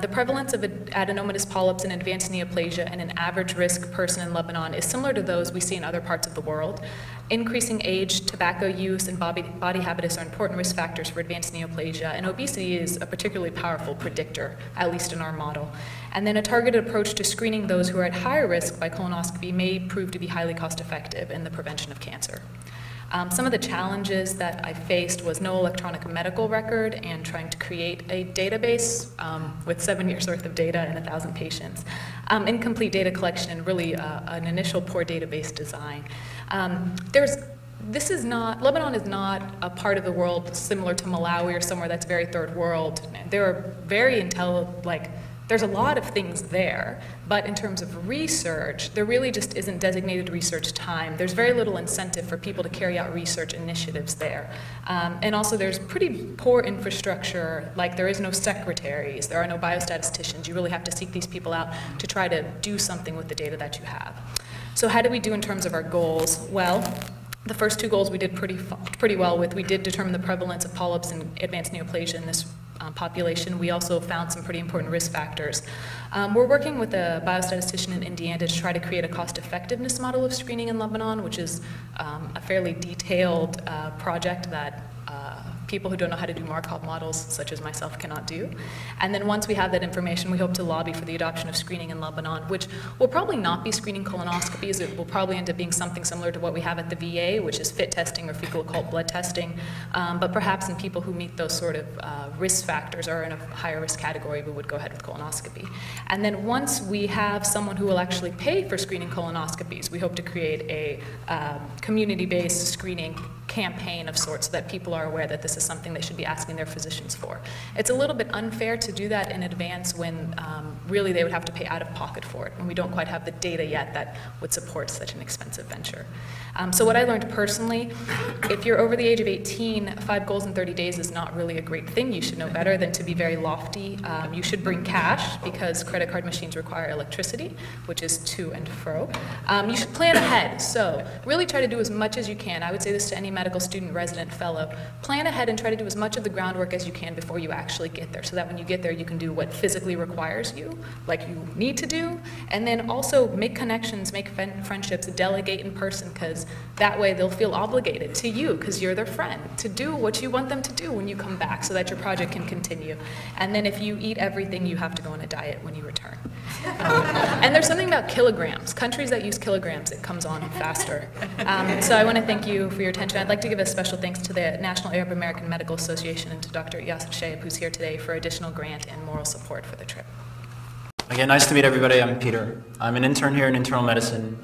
the prevalence of adenomatous polyps and advanced neoplasia in an average risk person in Lebanon is similar to those we see in other parts of the world. Increasing age, tobacco use, and body habitus are important risk factors for advanced neoplasia, and obesity is a particularly powerful predictor, at least in our model. And then a targeted approach to screening those who are at higher risk by colonoscopy may prove to be highly cost-effective in the prevention of cancer. Some of the challenges that I faced was no electronic medical record and trying to create a database with 7 years worth of data and 1,000 patients. Incomplete data collection and really an initial poor database design. Lebanon is not a part of the world similar to Malawi or somewhere that's very third world. There are there's a lot of things there, but in terms of research, there really just isn't designated research time. There's very little incentive for people to carry out research initiatives there. And also there's pretty poor infrastructure, like there is no secretaries, there are no biostatisticians. You really have to seek these people out to try to do something with the data that you have. So how did we do in terms of our goals? Well, the first 2 goals we did pretty well with. We did determine the prevalence of polyps and advanced neoplasia in this population. We also found some pretty important risk factors. We're working with a biostatistician in Indiana to try to create a cost-effectiveness model of screening in Lebanon, which is a fairly detailed project that people who don't know how to do Markov models, such as myself, cannot do. And then once we have that information, we hope to lobby for the adoption of screening in Lebanon, which will probably not be screening colonoscopies. It will probably end up being something similar to what we have at the VA, which is FIT testing or fecal occult blood testing. But perhaps in people who meet those sort of risk factors or in a higher risk category, we would go ahead with colonoscopy. And then once we have someone who will actually pay for screening colonoscopies, we hope to create a community-based screening campaign of sorts so that people are aware that this is something they should be asking their physicians for. It's a little bit unfair to do that in advance when really they would have to pay out of pocket for it, and we don't quite have the data yet that would support such an expensive venture. So what I learned personally, if you're over the age of 18, 5 goals in 30 days is not really a great thing. You should know better than to be very lofty. You should bring cash because credit card machines require electricity, which is to and fro. You should plan ahead. So really try to do as much as you can. I would say this to any medical student, resident, fellow. Plan ahead and try to do as much of the groundwork as you can before you actually get there, so that when you get there you can do what physically requires you, like you need to do, and then also make connections, make friendships, delegate in person, because that way they'll feel obligated to you, because you're their friend, to do what you want them to do when you come back so that your project can continue. And then if you eat everything, you have to go on a diet when you return. And there's something about kilograms. Countries that use kilograms, it comes on faster. So I want to thank you for your attention. I'd like to give a special thanks to the National Arab American Medical Association and to Dr. Yasser Shaib, who's here today, for additional grant and moral support for the trip.
Again, nice to meet everybody. I'm Peter. I'm an intern here in internal medicine.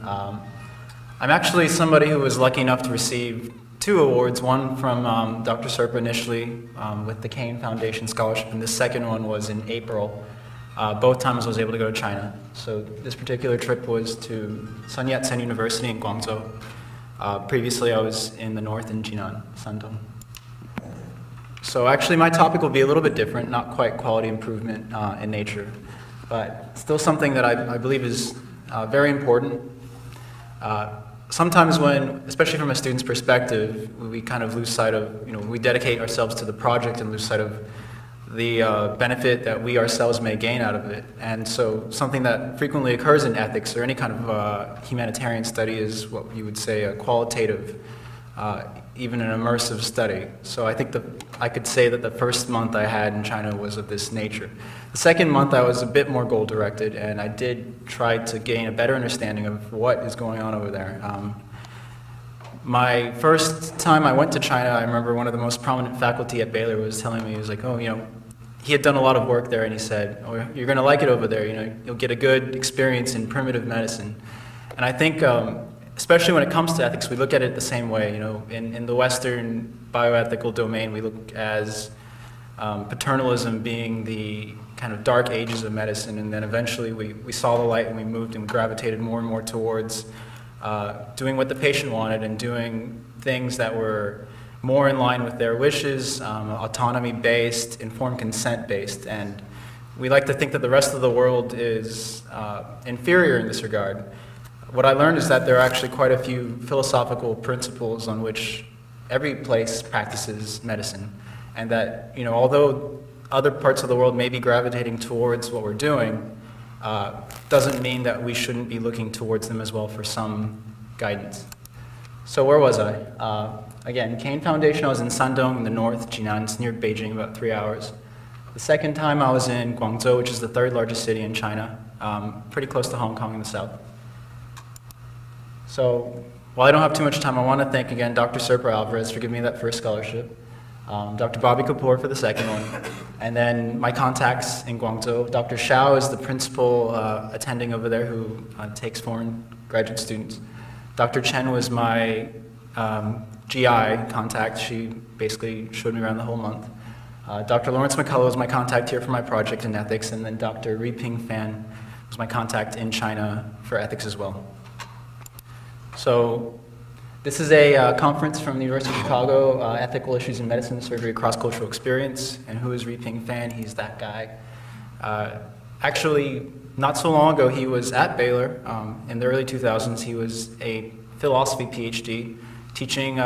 I'm actually somebody who was lucky enough to receive 2 awards, one from Dr. Serpa initially with the Kane Foundation Scholarship, and the second one was in April. Both times I was able to go to China. So this particular trip was to Sun Yat-sen University in Guangzhou. Previously I was in the north in Jinan, Shandong. So actually my topic will be a little bit different, not quite quality improvement in nature, but still something that I believe is very important. Sometimes when, especially from a student's perspective, we kind of lose sight of, we dedicate ourselves to the project and lose sight of the benefit that we ourselves may gain out of it. And so something that frequently occurs in ethics or any kind of humanitarian study is what you would say a qualitative, even an immersive study. So I think I could say that the first month I had in China was of this nature. The second month I was a bit more goal-directed, and I did try to gain a better understanding of what is going on over there. My first time I went to China, I remember one of the most prominent faculty at Baylor was telling me, he was like, oh, he had done a lot of work there, and he said, oh, you're going to like it over there, you'll get a good experience in primitive medicine. And I think, especially when it comes to ethics, we look at it the same way. In the Western bioethical domain, we look as paternalism being the kind of dark ages of medicine, and then eventually we saw the light and we moved and gravitated more and more towards doing what the patient wanted and doing things that were more in line with their wishes, autonomy-based, informed consent-based. And we like to think that the rest of the world is inferior in this regard. What I learned is that there are actually quite a few philosophical principles on which every place practices medicine, and that although other parts of the world may be gravitating towards what we're doing, doesn't mean that we shouldn't be looking towards them as well for some guidance. So where was I? Again, Kane Foundation, I was in Shandong in the north, Jinan, it's near Beijing, about 3 hours. The second time I was in Guangzhou, which is the 3rd largest city in China, pretty close to Hong Kong in the south. So while I don't have too much time, I want to thank again Dr. Serpa Alvarez for giving me that first scholarship, Dr. Bobby Kapoor for the second one, and then my contacts in Guangzhou. Dr. Xiao is the principal attending over there who takes foreign graduate students. Dr. Chen was my GI contact. She basically showed me around the whole month. Dr. Lawrence McCullough was my contact here for my project in ethics, and then Dr. Riping Fan was my contact in China for ethics as well. So this is a conference from the University of Chicago, Ethical Issues in Medicine, Surgery, Cross-Cultural Experience. And who is Riping Fan? He's that guy. Actually, not so long ago, he was at Baylor. In the early 2000s, he was a philosophy PhD, teaching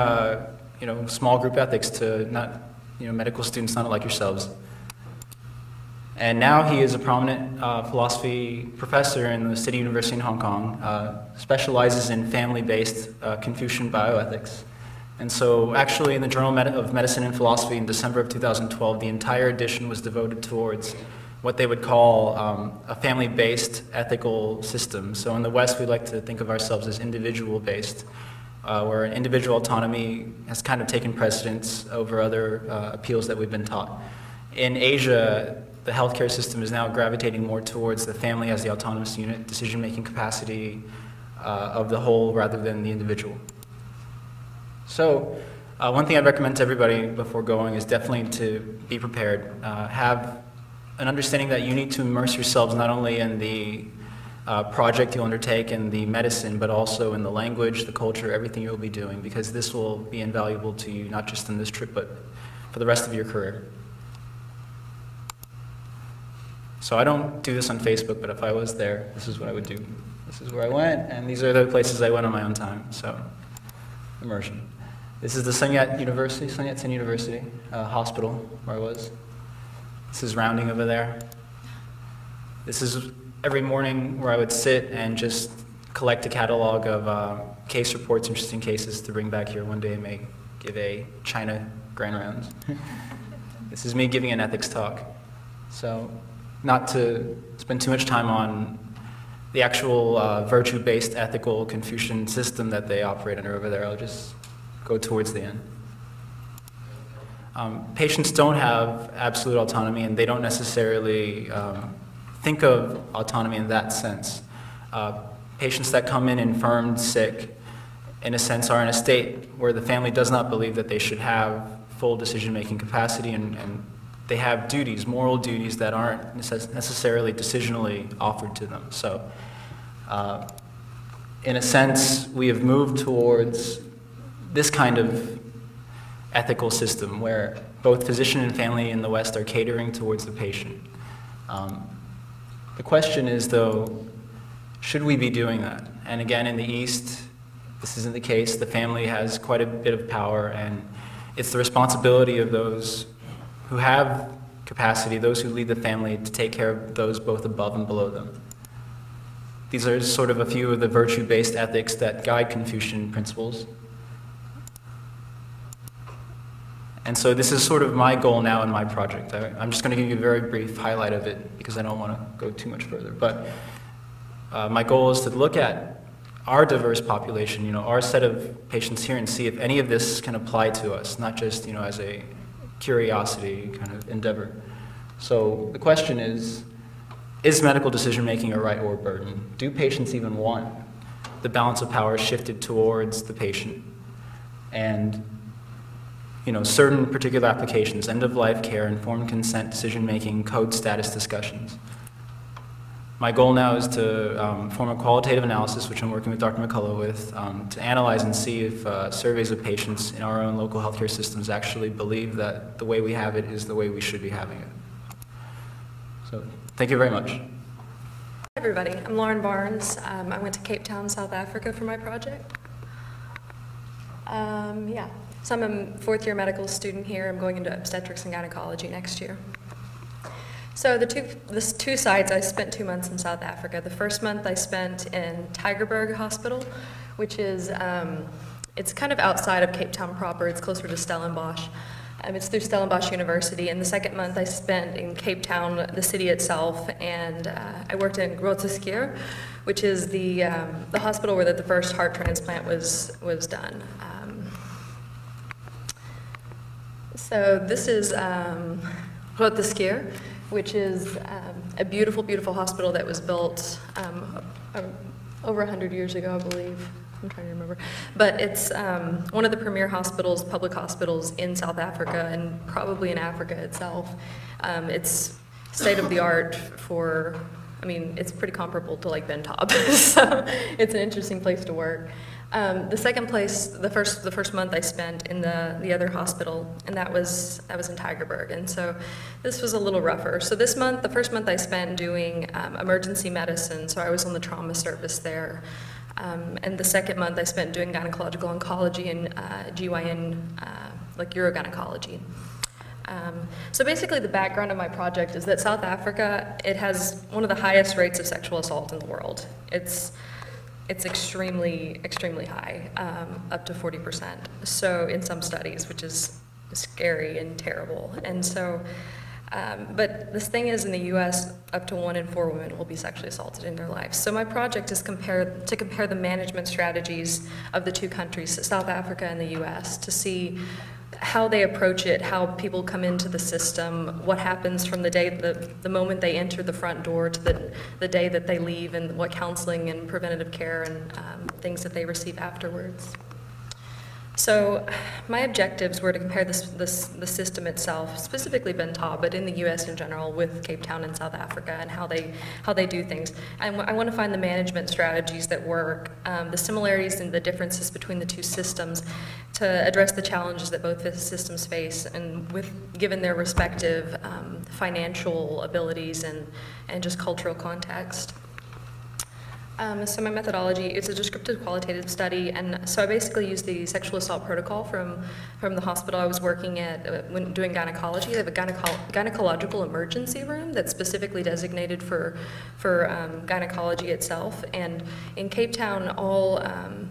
small group ethics to medical students not like yourselves. And now he is a prominent philosophy professor in the City University in Hong Kong, specializes in family-based Confucian bioethics. And so actually in the Journal of Medicine and Philosophy in December of 2012, the entire edition was devoted towards what they would call a family-based ethical system. So in the West, we like to think of ourselves as individual-based, where individual autonomy has kind of taken precedence over other appeals that we've been taught. In Asia, the healthcare system is now gravitating more towards the family as the autonomous unit, decision-making capacity of the whole rather than the individual. So One thing I'd recommend to everybody before going is definitely to be prepared. Have an understanding that you need to immerse yourselves not only in the project you'll undertake and the medicine, but also in the language, the culture, everything you'll be doing, because this will be invaluable to you, not just in this trip, but for the rest of your career. So I don't do this on Facebook, but if I was there, this is what I would do. This is where I went, and these are the places I went on my own time, so immersion. This is the Sun Yat-sen University hospital where I was. This is rounding over there. This is every morning where I would sit and just collect a catalog of case reports, interesting cases to bring back here. One day I may give a China grand rounds. This is me giving an ethics talk. So not to spend too much time on the actual virtue-based ethical Confucian system that they operate under over there, I'll just go towards the end. Patients don't have absolute autonomy, and they don't necessarily think of autonomy in that sense. Patients that come in infirmed, sick, in a sense are in a state where the family does not believe that they should have full decision-making capacity, and they have duties, moral duties that aren't necessarily decisionally offered to them. So, in a sense, we have moved towards this kind of ethical system where both physician and family in the West are catering towards the patient. The question is, though, should we be doing that? And again, in the East, this isn't the case. The family has quite a bit of power, and it's the responsibility of those who have capacity, those who lead the family, to take care of those both above and below them. These are sort of a few of the virtue-based ethics that guide Confucian principles. And so this is sort of my goal now in my project. I'm just going to give you a very brief highlight of it because I don't want to go too much further. But my goal is to look at our diverse population, you know, our set of patients here, and see if any of this can apply to us, not just, you know, as a curiosity kind of endeavor. So the question is medical decision-making a right or a burden? Do patients even want the balance of power shifted towards the patient? And, you know, certain particular applications, end-of-life care, informed consent, decision-making, code status discussions. My goal now is to form a qualitative analysis, which I'm working with Dr. McCullough with, to analyze and see if surveys of patients in our own local healthcare systems actually believe that the way we have it is the way we should be having it. So, thank you very much.
Hi everybody, I'm Lauren Barnes. I went to Cape Town, South Africa for my project. So I'm a fourth-year medical student here. I'm going into obstetrics and gynecology next year. So the two sites, I spent 2 months in South Africa. The first month I spent in Tygerberg Hospital, which is, it's kind of outside of Cape Town proper. It's closer to Stellenbosch. It's through Stellenbosch University. And the second month I spent in Cape Town, the city itself, and I worked in Groote, which is the hospital where the first heart transplant was done. So this is Groote, which is a beautiful, beautiful hospital that was built over 100 years ago, I believe. I'm trying to remember. But it's one of the premier hospitals, public hospitals in South Africa and probably in Africa itself. It's state-of-the-art for, I mean, it's pretty comparable to like Ben Taub. So it's an interesting place to work. The second place, the first month I spent in the other hospital, and that was in Tygerberg, and so this was a little rougher. So this month, the first month I spent doing emergency medicine, so I was on the trauma service there, and the second month I spent doing gynecological oncology and GYN, like urogynecology. So basically the background of my project is that South Africa, it has one of the highest rates of sexual assault in the world. It's extremely, extremely high, up to 40%. So in some studies, which is scary and terrible. And so, but this thing is in the US, up to 1 in 4 women will be sexually assaulted in their lives. So my project is to compare the management strategies of the two countries, South Africa and the US, to see how they approach it, how people come into the system, what happens from the moment they enter the front door to the day that they leave, and what counseling and preventative care and things that they receive afterwards. So my objectives were to compare the system itself, specifically Bentau, but in the U.S. in general, with Cape Town and South Africa and how they do things. And I want to find the management strategies that work, the similarities and the differences between the two systems to address the challenges that both systems face, and given their respective financial abilities and just cultural context. So my methodology, it's a descriptive qualitative study, and so I basically used the sexual assault protocol from the hospital I was working at when doing gynecology. They have a gynecological emergency room that's specifically designated for gynecology itself, and in Cape Town, all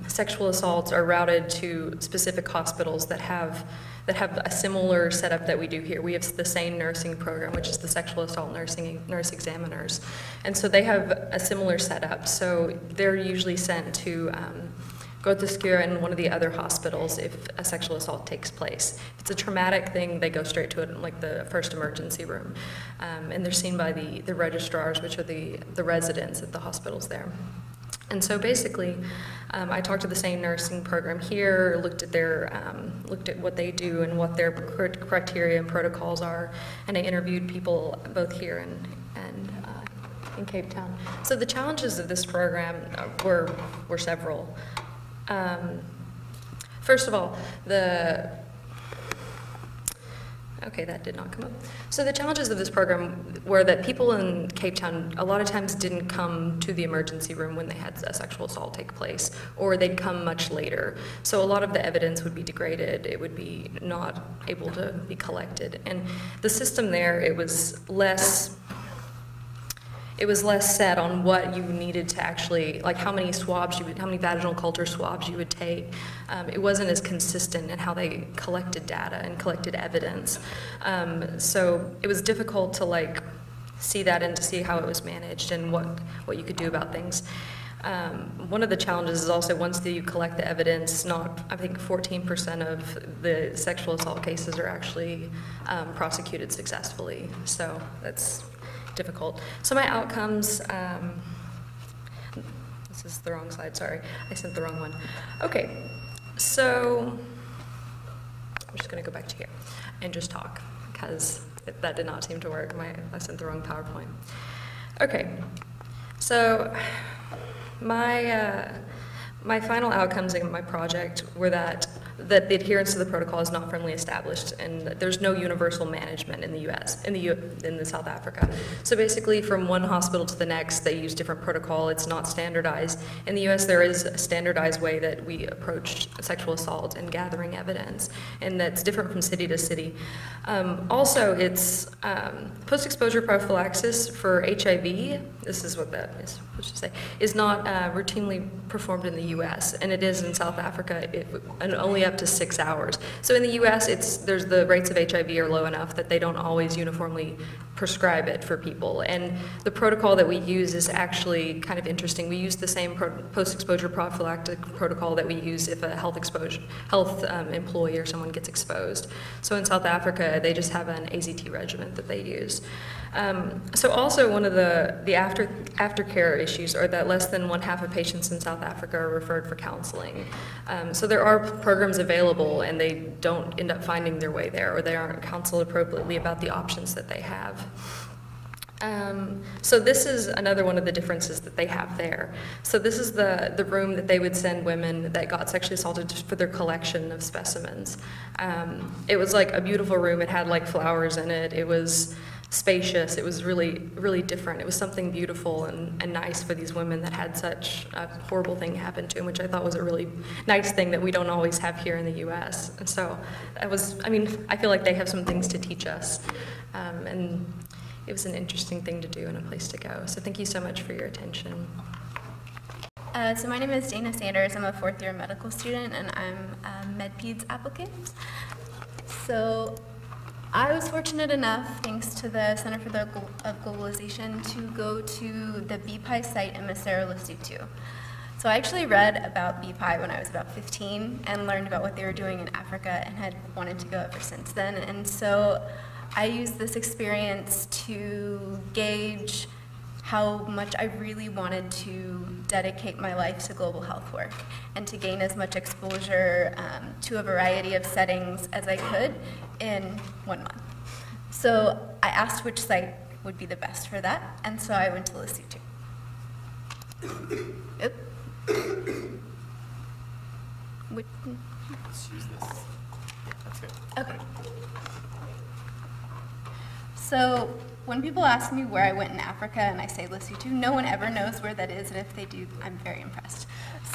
sexual assaults are routed to specific hospitals that have a similar setup that we do here. We have the same nursing program, which is the sexual assault nurse examiners. And so they have a similar setup. So they're usually sent to Groote in one of the other hospitals if a sexual assault takes place. If it's a traumatic thing, they go straight to it in like the first emergency room. And they're seen by the registrars, which are the residents at the hospitals there. And so basically, I talked to the same nursing program here, looked at what they do and what their criteria and protocols are, and I interviewed people both here and in Cape Town. So the challenges of this program were several. First of all, okay, that did not come up. So the challenges of this program were that people in Cape Town a lot of times didn't come to the emergency room when they had a sexual assault take place, or they'd come much later. So a lot of the evidence would be degraded. It would be not able to be collected. And the system there, it was less set on what you needed to actually, like how many vaginal culture swabs you would take. It wasn't as consistent in how they collected data and collected evidence. So it was difficult to see that and to see how it was managed and what you could do about things. One of the challenges is also once you collect the evidence, I think 14% of the sexual assault cases are actually prosecuted successfully. So that's difficult. So my outcomes, this is the wrong slide, sorry. I sent the wrong one. Okay, so I'm just gonna go back to here and just talk because that did not seem to work. I sent the wrong PowerPoint. Okay, so my final outcomes in my project were that the adherence to the protocol is not firmly established, and there's no universal management in the U.S., in the South Africa. So basically, from one hospital to the next, they use different protocol. It's not standardized. In the U.S., there is a standardized way that we approach sexual assault and gathering evidence, and that's different from city to city. Also, it's post-exposure prophylaxis for HIV. This is what that is supposed to say. Is not routinely performed in the U.S., and it is in South Africa, and only up to 6 hours. So in the U.S., there's the rates of HIV are low enough that they don't always uniformly prescribe it for people. And the protocol that we use is actually kind of interesting. We use the same post-exposure prophylactic protocol that we use if a health employee or someone gets exposed. So in South Africa, they just have an AZT regimen that they use. So also one of the aftercare issues are that less than 1/2 of patients in South Africa are referred for counseling. So there are programs available and they don't end up finding their way there, or they aren't counseled appropriately about the options that they have. So this is another one of the differences that they have there. So this is the room that they would send women that got sexually assaulted for their collection of specimens. It was like a beautiful room. It had like flowers in it. It was spacious. It was really, really different. It was something beautiful and nice for these women that had such a horrible thing happen to them, which I thought was a really nice thing that we don't always have here in the U.S. And so I feel like they have some things to teach us. And it was an interesting thing to do and a place to go. So thank you so much for your attention.
So my name is Dana Sanders. I'm a 4th-year medical student, and I'm a MedPeds applicant. So I was fortunate enough, thanks to the Center for the Globalization, to go to the BPI site in Maseru, Lesotho. So I actually read about BPI when I was about 15 and learned about what they were doing in Africa and had wanted to go ever since then. And so I used this experience to gauge how much I really wanted to dedicate my life to global health work and to gain as much exposure to a variety of settings as I could in 1 month. So I asked which site would be the best for that, and so I went to Lesotho. Oop.
Let's use this. Yeah, that's good.
Okay. So when people ask me where I went in Africa and I say Lesotho, no one ever knows where that is, and if they do, I'm very impressed.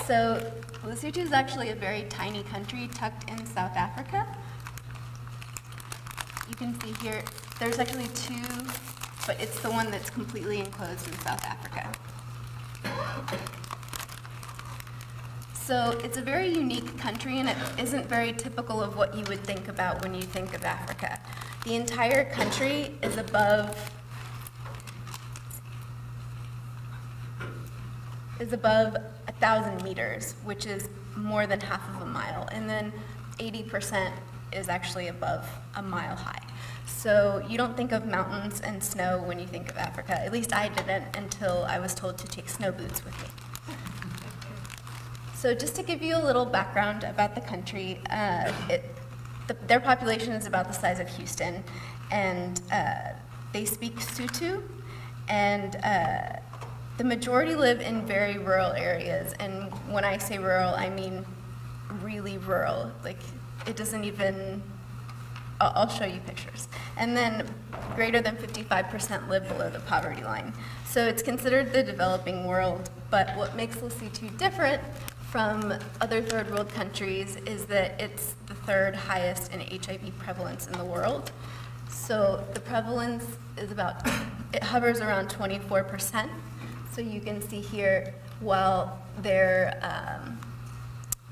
So Lesotho is actually a very tiny country tucked in South Africa. You can see here, there's actually two, but it's the one that's completely enclosed in South Africa. So it's a very unique country, and it isn't very typical of what you would think about when you think of Africa. The entire country is above 1,000 meters, which is more than half of a mile, and then 80% is actually above a mile high. So you don't think of mountains and snow when you think of Africa. At least I didn't until I was told to take snow boots with me. So just to give you a little background about the country, their population is about the size of Houston, and they speak Sotho, and the majority live in very rural areas. And when I say rural, I mean really rural. Like, it doesn't even, I'll show you pictures. And then greater than 55% live below the poverty line. So it's considered the developing world, but what makes Lesotho different from other third world countries is that it's the third highest in HIV prevalence in the world. So the prevalence is it hovers around 24%. So you can see here, while their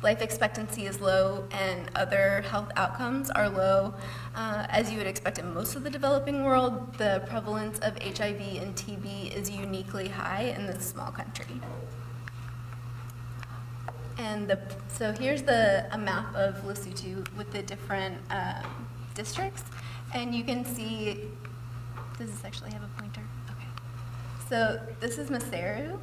life expectancy is low and other health outcomes are low, as you would expect in most of the developing world, the prevalence of HIV and TB is uniquely high in this small country. And so here's a map of Lesotho with the different districts. And you can see, does this actually have a pointer? Okay. So this is Maseru,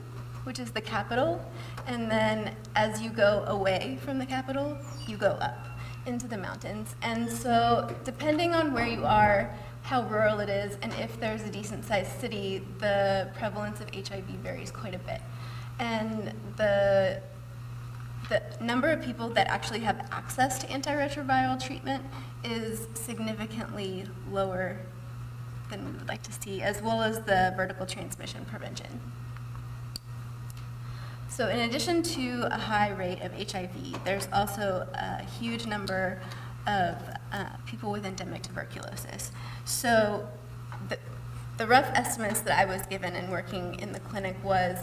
which is the capital. And then as you go away from the capital, you go up into the mountains. And so depending on where you are, how rural it is, and if there's a decent sized city, the prevalence of HIV varies quite a bit. And the number of people that actually have access to antiretroviral treatment is significantly lower than we would like to see, as well as the vertical transmission prevention. So in addition to a high rate of HIV, there's also a huge number of people with endemic tuberculosis. So the rough estimates that I was given in working in the clinic was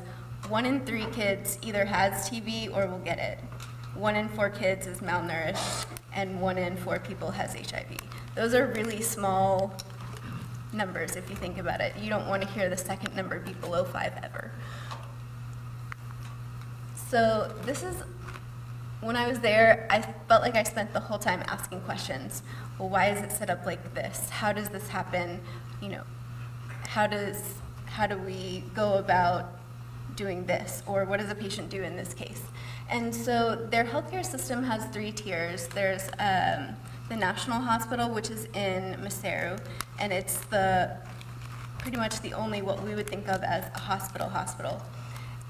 1 in 3 kids either has TB or will get it. 1 in 4 kids is malnourished, and 1 in 4 people has HIV. Those are really small numbers if you think about it. You don't want to hear the second number be below 5 ever. So when I was there, I felt like I spent the whole time asking questions. Well, why is it set up like this? How does this happen? You know, how do we go about doing this, or what does a patient do in this case? And so their healthcare system has 3 tiers. There's the national hospital, which is in Maseru, and it's pretty much the only what we would think of as a hospital.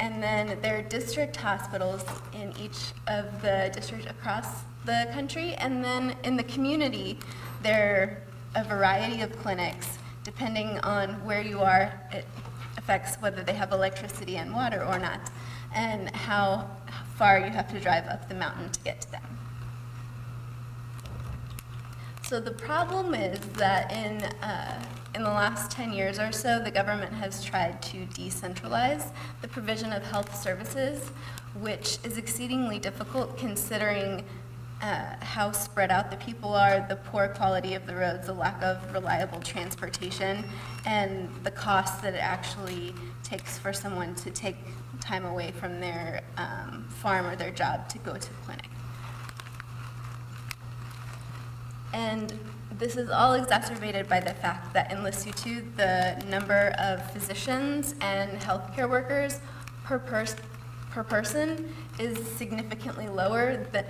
And then there are district hospitals in each of the districts across the country, and then in the community, there are a variety of clinics. Depending on where you are, it affects whether they have electricity and water or not, and how far you have to drive up the mountain to get to them. So the problem is that in the last 10 years or so, the government has tried to decentralize the provision of health services, which is exceedingly difficult considering how spread out the people are, the poor quality of the roads, the lack of reliable transportation, and the cost that it actually takes for someone to take time away from their farm or their job to go to the clinic. And this is all exacerbated by the fact that in Lesotho, the number of physicians and healthcare workers per person is significantly lower than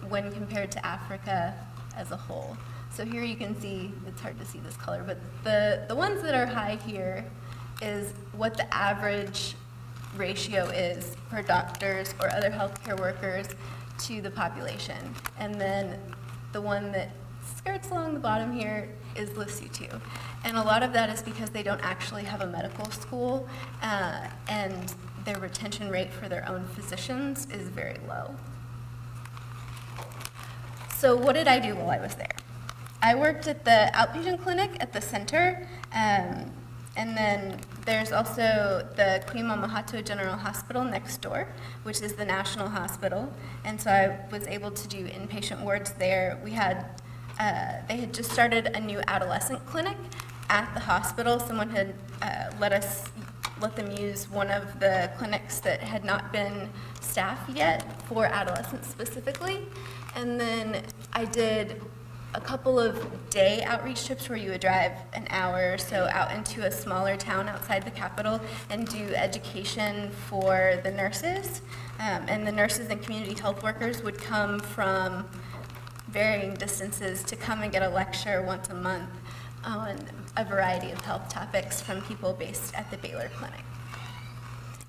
when compared to Africa as a whole. So here you can see, it's hard to see this color, but the ones that are high here is what the average ratio is for doctors or other healthcare workers to the population. And then the one that skirts along the bottom here is Lesotho. And a lot of that is because they don't actually have a medical school, and their retention rate for their own physicians is very low. So what did I do while I was there? I worked at the outpatient clinic at the center, and then there's also the Queen Mamahato General Hospital next door, which is the national hospital. And so I was able to do inpatient wards there. We had, they had just started a new adolescent clinic at the hospital. Someone had let them use one of the clinics that had not been staffed yet for adolescents specifically. And then I did a couple of day outreach trips where you would drive an hour or so out into a smaller town outside the capital and do education for the nurses. And the nurses and community health workers would come from varying distances to come and get a lecture once a month on a variety of health topics from people based at the Baylor Clinic.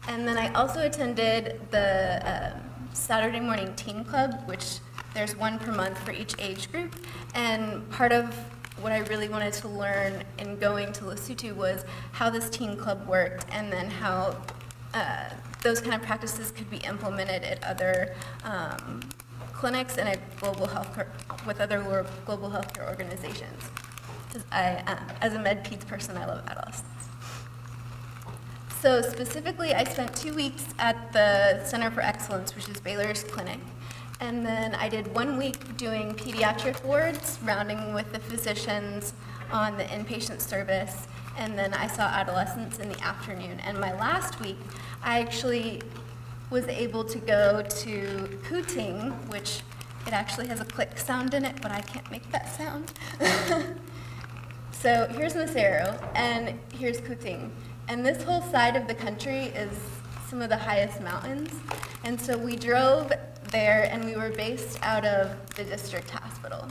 And then I also attended the Saturday Morning Teen Club, which there's one per month for each age group. And part of what I really wanted to learn in going to Lesotho was how this teen club worked, and then how those kind of practices could be implemented at other clinics and at global health with other global healthcare organizations. As a med-peds person, I love adolescents. So specifically, I spent 2 weeks at the Center for Excellence, which is Baylor's clinic. And then I did 1 week doing pediatric wards, rounding with the physicians on the inpatient service. And then I saw adolescents in the afternoon. And my last week, I actually was able to go to Kuting, which it actually has a click sound in it, but I can't make that sound. So here's Maseru, and here's Kuting. And this whole side of the country is some of the highest mountains. And so we drove there, and we were based out of the district hospital.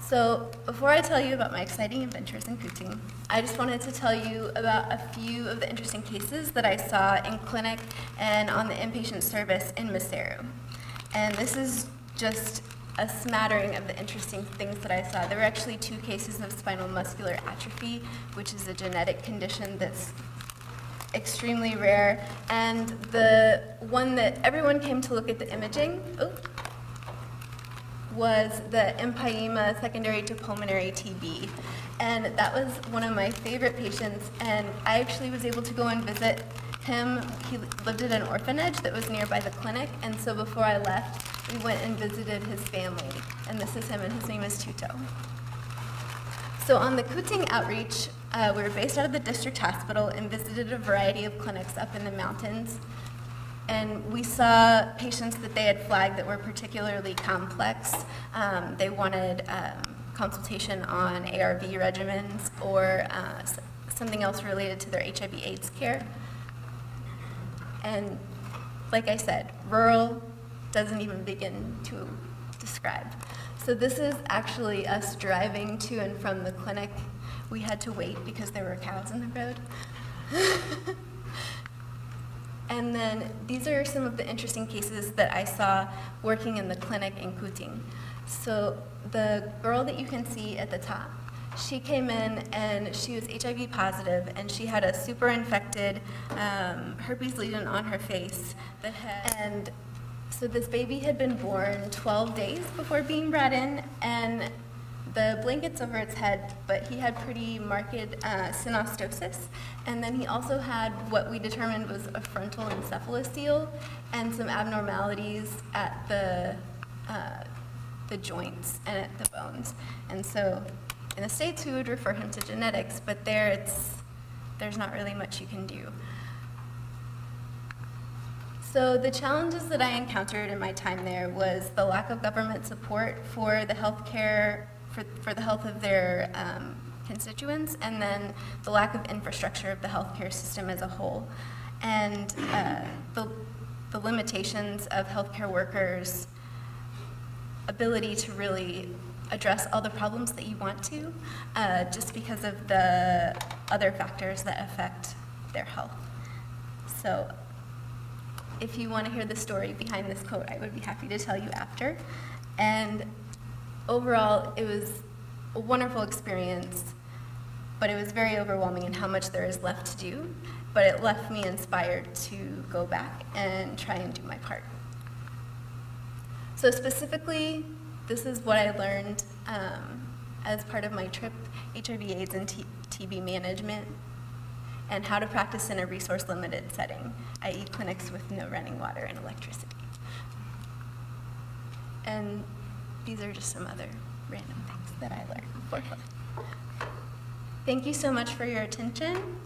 So before I tell you about my exciting adventures in Kuting, I just wanted to tell you about a few of the interesting cases that I saw in clinic and on the inpatient service in Maseru. And this is just a smattering of the interesting things that I saw. There were actually 2 cases of spinal muscular atrophy, which is a genetic condition that's extremely rare. And the one that everyone came to look at the imaging was the empyema secondary to pulmonary TB. And that was one of my favorite patients, and I actually was able to go and visit him. He lived at an orphanage that was nearby the clinic, and so before I left, we went and visited his family. And this is him, and his name is Tuto. So on the Kuting outreach, we were based out of the district hospital and visited a variety of clinics up in the mountains. And we saw patients that they had flagged that were particularly complex. They wanted consultation on ARV regimens or something else related to their HIV/AIDS care. And like I said, rural doesn't even begin to describe. So this is actually us driving to and from the clinic. We had to wait because there were cows in the road. And then these are some of the interesting cases that I saw working in the clinic in Kuting. So the girl that you can see at the top, she came in and she was HIV positive, and she had a super infected herpes lesion on her face. And so this baby had been born 12 days before being brought in, and the blanket's over its head, but he had pretty marked synostosis. And then he also had what we determined was a frontal encephalocele and some abnormalities at the joints and at the bones. And so in the States, we would refer him to genetics, but there's not really much you can do. So the challenges that I encountered in my time there was the lack of government support for the healthcare for the health of their constituents, and then the lack of infrastructure of the healthcare system as a whole, and the limitations of healthcare workers' ability to really address all the problems that you want to, just because of the other factors that affect their health. So if you want to hear the story behind this quote, I would be happy to tell you after. And overall, it was a wonderful experience, but it was very overwhelming in how much there is left to do, but it left me inspired to go back and try and do my part. So specifically, this is what I learned as part of my trip, HIV/AIDS and TB management, and how to practice in a resource-limited setting, i.e. clinics with no running water and electricity. And these are just some other random things that I learned for fun. Thank you so much for your attention.